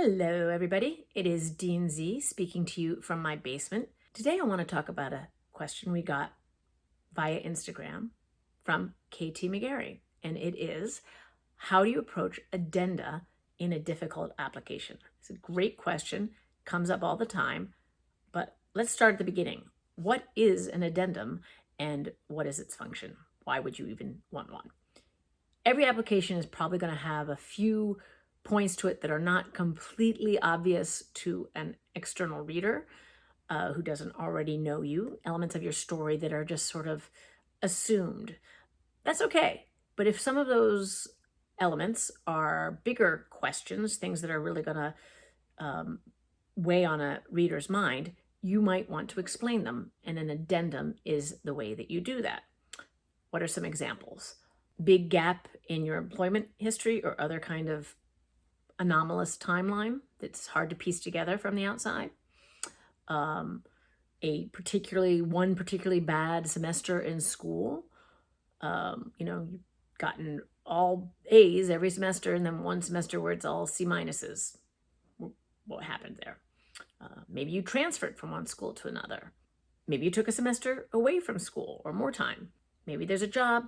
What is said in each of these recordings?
Hello, everybody. It is Dean Z speaking to you from my basement. Today, I want to talk about a question we got via Instagram from KT McGarry, and it is, how do you approach addenda in a difficult application? It's a great question, comes up all the time, but let's start at the beginning. What is an addendum and what is its function? Why would you even want one? Every application is probably going to have a few points to it that are not completely obvious to an external reader who doesn't already know you, elements of your story that are just sort of assumed. That's okay. But if some of those elements are bigger questions, things that are really going to weigh on a reader's mind, you might want to explain them. And an addendum is the way that you do that. What are some examples? Big gap in your employment history or other kind of anomalous timeline that's hard to piece together from the outside. One particularly bad semester in school. You've gotten all A's every semester, and then one semester where it's all C minuses. What happened there? Maybe you transferred from one school to another. Maybe you took a semester away from school or more time. Maybe there's a job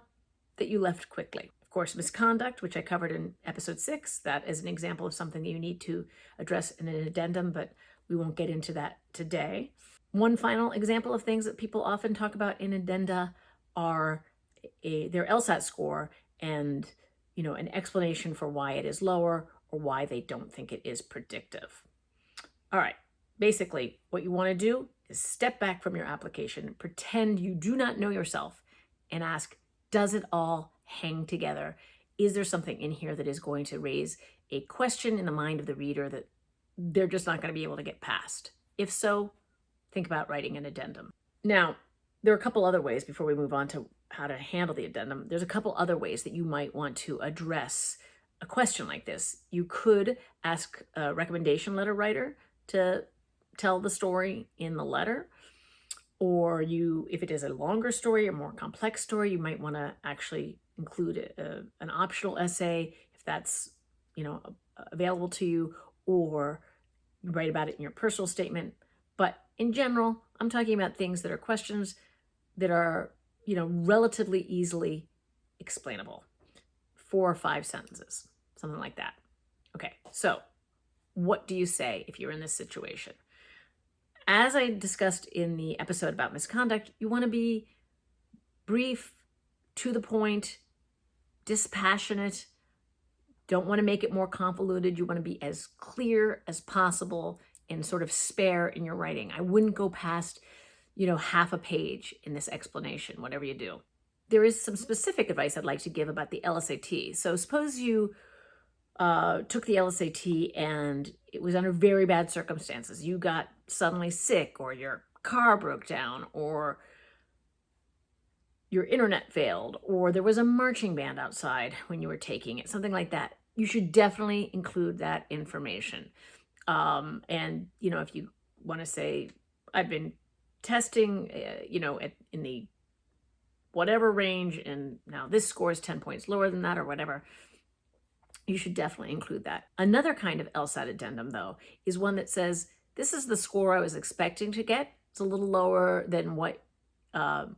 that you left quickly. Of course, misconduct, which I covered in episode 6, that is an example of something that you need to address in an addendum, but we won't get into that today. One final example of things that people often talk about in addenda are their LSAT score and an explanation for why it is lower or why they don't think it is predictive. All right, basically what you want to do is step back from your application, pretend you do not know yourself, and ask, does it all hang together? Is there something in here that is going to raise a question in the mind of the reader that they're just not going to be able to get past? If so, think about writing an addendum. Now, there are a couple other ways before we move on to how to handle the addendum. There's a couple other ways that you might want to address a question like this. You could ask a recommendation letter writer to tell the story in the letter. Or if it is a longer story, a more complex story, you might want to actually include an optional essay if that's available to you, or you write about it in your personal statement. But in general, I'm talking about things that are questions that are relatively easily explainable. 4 or 5 sentences, something like that. Okay, so what do you say if you're in this situation? As I discussed in the episode about misconduct, you want to be brief, to the point, dispassionate. Don't want to make it more convoluted. You want to be as clear as possible and sort of spare in your writing. I wouldn't go past, half a page in this explanation, whatever you do. There is some specific advice I'd like to give about the LSAT. So suppose you took the LSAT and it was under very bad circumstances. You got suddenly sick, or your car broke down, or your internet failed, or there was a marching band outside when you were taking it, something like that. You should definitely include that information. If you want to say, I've been testing, in the whatever range, and now this score is 10 points lower than that, or whatever, you should definitely include that. Another kind of LSAT addendum, though, is one that says, this is the score I was expecting to get. It's a little lower than what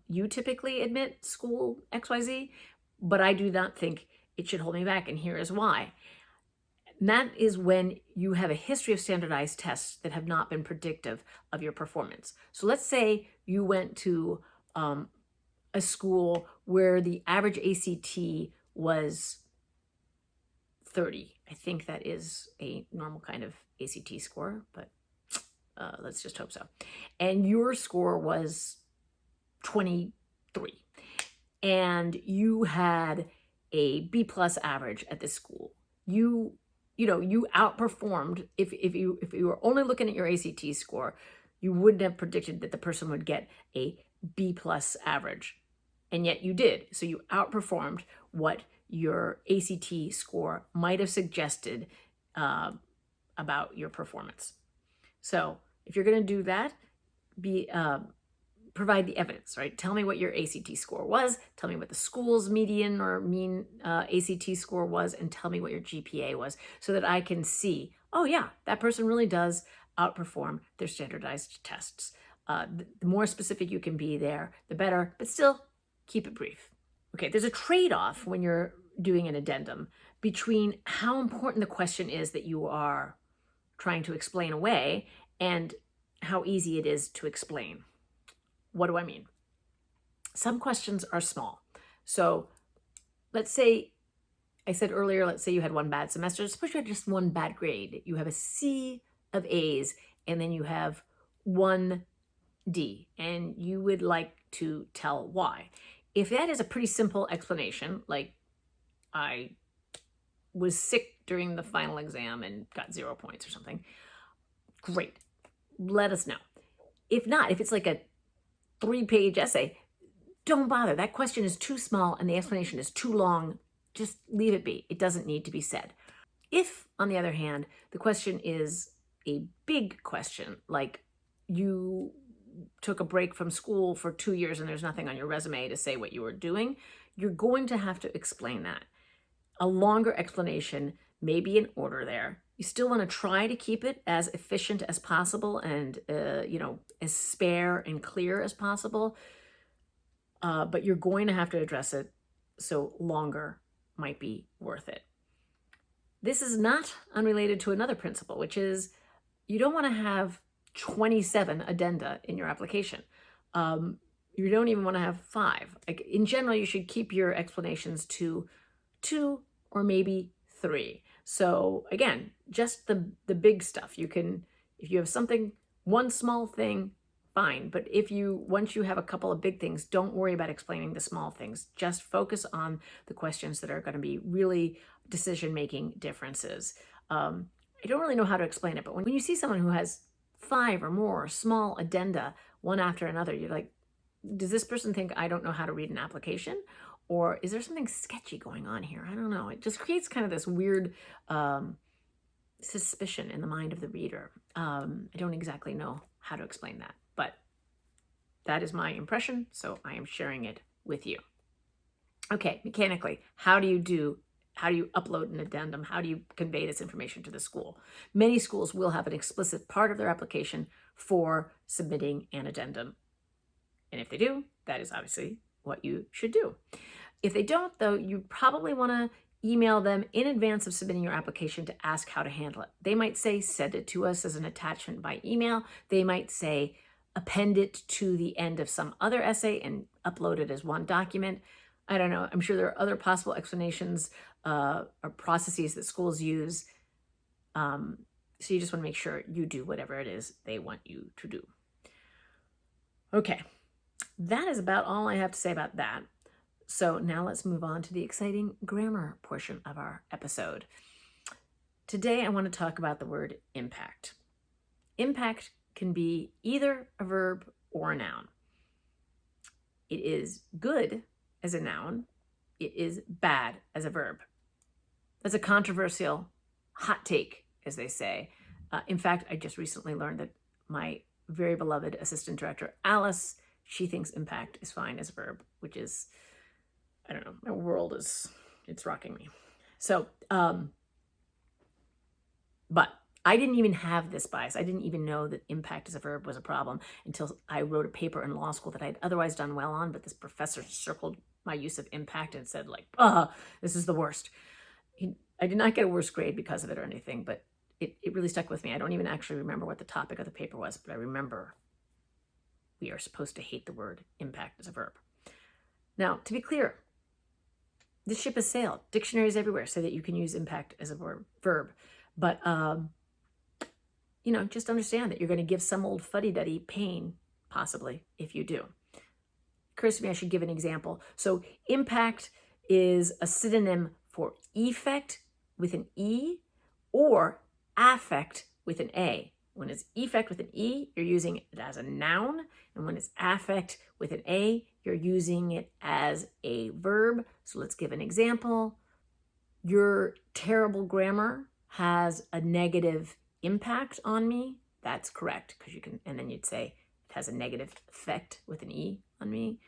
you typically admit, school XYZ, but I do not think it should hold me back, and here is why. And that is when you have a history of standardized tests that have not been predictive of your performance. So let's say you went to a school where the average ACT was 30. I think that is a normal kind of ACT score, but let's just hope so. And your score was 23. And you had a B+ average at this school. You outperformed. If you were only looking at your ACT score, you wouldn't have predicted that the person would get a B+ average. And yet you did. So you outperformed what your ACT score might have suggested about your performance. So if you're going to do that, be provide the evidence, right? Tell me what your ACT score was. Tell me what the school's median or mean ACT score was, and tell me what your GPA was, so that I can see, oh yeah, that person really does outperform their standardized tests. The more specific you can be there, the better, but still keep it brief. Okay, there's a trade-off when you're doing an addendum between how important the question is that you are trying to explain away and how easy it is to explain. What do I mean? Some questions are small. So let's say, I said earlier, let's say you had one bad semester. Suppose you had just one bad grade. You have a C of A's, and then you have one D, and you would like to tell why. If that is a pretty simple explanation, like I was sick during the final exam and got 0 points or something, great. Let us know. If not, if it's like a 3-page essay, don't bother. That question is too small and the explanation is too long. Just leave it be. It doesn't need to be said. If, on the other hand, the question is a big question, like you took a break from school for 2 years and there's nothing on your resume to say what you were doing, you're going to have to explain that. A longer explanation may be in order there. You still want to try to keep it as efficient as possible and, as spare and clear as possible. But you're going to have to address it, so longer might be worth it. This is not unrelated to another principle, which is you don't want to have 27 addenda in your application. You don't even want to have 5. Like, in general, you should keep your explanations to 2 or maybe 3. So again, just the big stuff. You can, if you have something, one small thing, fine. But once you have a couple of big things, don't worry about explaining the small things. Just focus on the questions that are going to be really decision-making differences. I don't really know how to explain it, but when you see someone who has 5 or more small addenda, one after another, you're like, does this person think I don't know how to read an application? Or is there something sketchy going on here? I don't know. It just creates kind of this weird suspicion in the mind of the reader. I don't exactly know how to explain that, but that is my impression, so I am sharing it with you. Okay, mechanically, how do you upload an addendum? How do you convey this information to the school? Many schools will have an explicit part of their application for submitting an addendum. And if they do, that is obviously what you should do. If they don't, though, you probably want to email them in advance of submitting your application to ask how to handle it. They might say, send it to us as an attachment by email. They might say, append it to the end of some other essay and upload it as one document. I don't know. I'm sure there are other possible explanations or processes that schools use. So you just want to make sure you do whatever it is they want you to do. Okay, that is about all I have to say about that. So now let's move on to the exciting grammar portion of our episode. Today I want to talk about the word impact. Impact can be either a verb or a noun. It is good as a noun. It is bad as a verb. That's a controversial hot take, as they say. In fact, I just recently learned that my very beloved assistant director, Alice, she thinks impact is fine as a verb, which is, I don't know, my world it's rocking me. So, but I didn't even have this bias. I didn't even know that impact as a verb was a problem until I wrote a paper in law school that I'd otherwise done well on, but this professor circled my use of impact and said, like, this is the worst. I did not get a worse grade because of it or anything, but it really stuck with me. I don't even actually remember what the topic of the paper was, but I remember we are supposed to hate the word impact as a verb. Now, to be clear, this ship has sailed. Dictionaries everywhere say that you can use impact as a verb. But, just understand that you're going to give some old fuddy-duddy pain, possibly, if you do. Occurs to me I should give an example. So impact is a synonym for effect with an E or affect with an A. When it's effect with an E, you're using it as a noun. And when it's affect with an A, you're using it as a verb. So let's give an example. Your terrible grammar has a negative impact on me. That's correct, because you can, and then you'd say it has a negative effect with an E on me.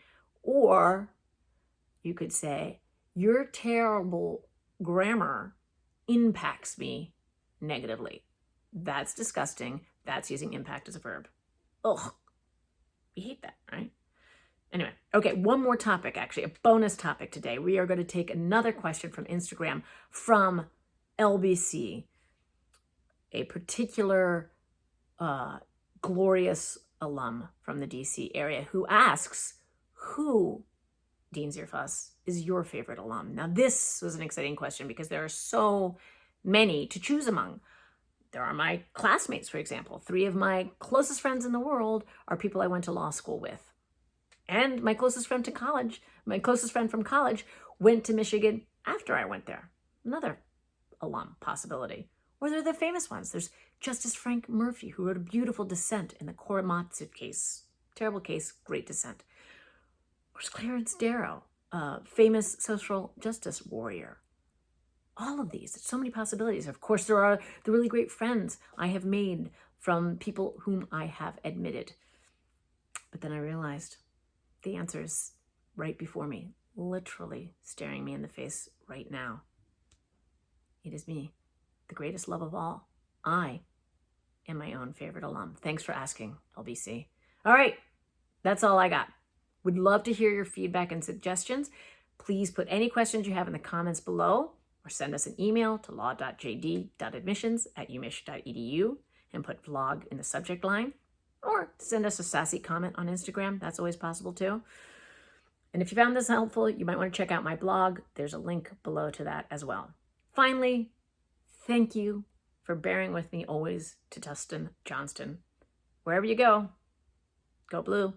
Or you could say, your terrible grammar impacts me negatively. That's disgusting. That's using impact as a verb. Ugh. We hate that, right? Anyway, okay, one more topic, actually, a bonus topic today. We are going to take another question from Instagram from LBC, a particular glorious alum from the DC area who asks, who, Dean Zierfuss, is your favorite alum? Now, this was an exciting question because there are so many to choose among. There are my classmates, for example. 3 of my closest friends in the world are people I went to law school with. And my closest friend from college went to Michigan after I went there. Another alum possibility. Or they're the famous ones. There's Justice Frank Murphy, who wrote a beautiful dissent in the Korematsu case. Terrible case, great dissent. Or Clarence Darrow, a famous social justice warrior. All of these, so many possibilities. Of course, there are the really great friends I have made from people whom I have admitted. But then I realized the answer is right before me, literally staring me in the face right now. It is me, the greatest love of all. I am my own favorite alum. Thanks for asking, LBC. All right, that's all I got. Would love to hear your feedback and suggestions. Please put any questions you have in the comments below, or send us an email to law.jd.admissions@umich.edu and put vlog in the subject line, or send us a sassy comment on Instagram. That's always possible too. And if you found this helpful, you might want to check out my blog. There's a link below to that as well. Finally, thank you for bearing with me always, to Tustin Johnston. Wherever you go, go blue.